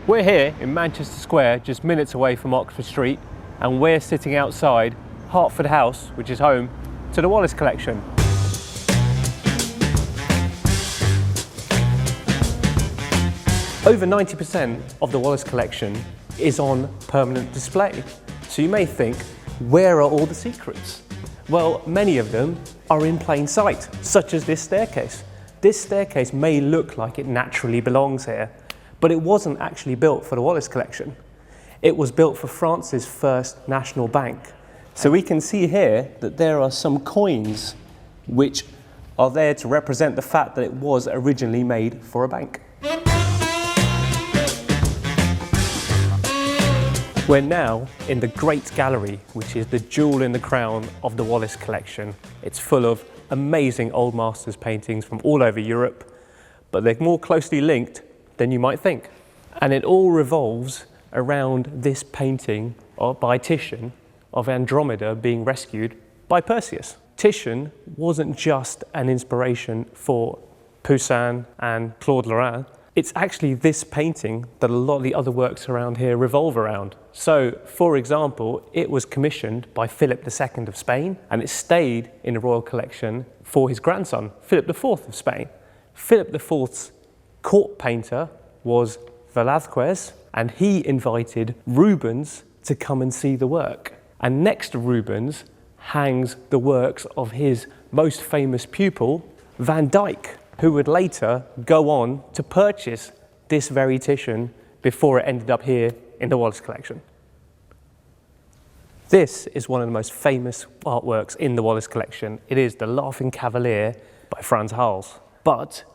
We're here in Manchester Square, just minutes away from Oxford Street, and we're sitting outside Hartford House, which is home to the Wallace Collection. Over 90% of the Wallace Collection is on permanent display. So you may think, where are all the secrets? Well, many of them are in plain sight, such as this staircase. This staircase may look like it naturally belongs here, but it wasn't actually built for the Wallace Collection. It was built for France's first national bank. So we can see here that there are some coins which are there to represent the fact that it was originally made for a bank. We're now in the Great Gallery, which is the jewel in the crown of the Wallace Collection. It's full of amazing old masters paintings from all over Europe, but they're more closely linked than you might think. And it all revolves around this painting by Titian of Andromeda being rescued by Perseus. Titian wasn't just an inspiration for Poussin and Claude Lorrain. It's actually this painting that a lot of the other works around here revolve around. So, for example, it was commissioned by Philip II of Spain, and it stayed in the Royal Collection for his grandson, Philip IV of Spain. Philip IV's court painter was Velázquez, and he invited Rubens to come and see the work. And next to Rubens hangs the works of his most famous pupil, Van Dyck, who would later go on to purchase this very Titian before it ended up here in the Wallace Collection. This is one of the most famous artworks in the Wallace Collection. It is The Laughing Cavalier by Frans Hals. But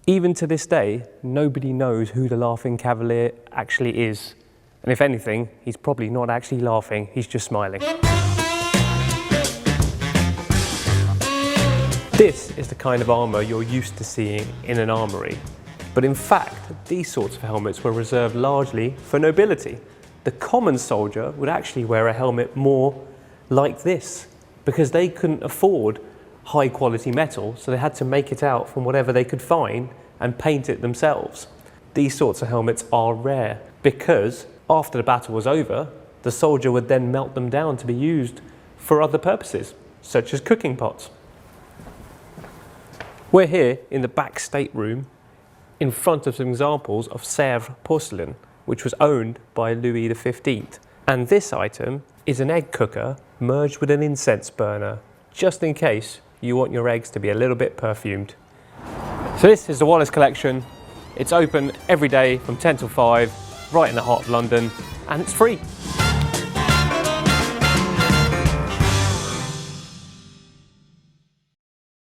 even to this day, nobody knows who the Laughing Cavalier actually is. And if anything, he's probably not actually laughing, he's just smiling. This is the kind of armour you're used to seeing in an armoury. But in fact, these sorts of helmets were reserved largely for nobility. The common soldier would actually wear a helmet more like this, because they couldn't afford high quality metal, so they had to make it out from whatever they could find and paint it themselves. These sorts of helmets are rare because after the battle was over, the soldier would then melt them down to be used for other purposes, such as cooking pots. We're here in the back stateroom in front of some examples of Sèvres porcelain, which was owned by Louis XV. And this item is an egg cooker merged with an incense burner, just in case you want your eggs to be a little bit perfumed. So this is the Wallace Collection. It's open every day from 10 till 5, right in the heart of London, and it's free.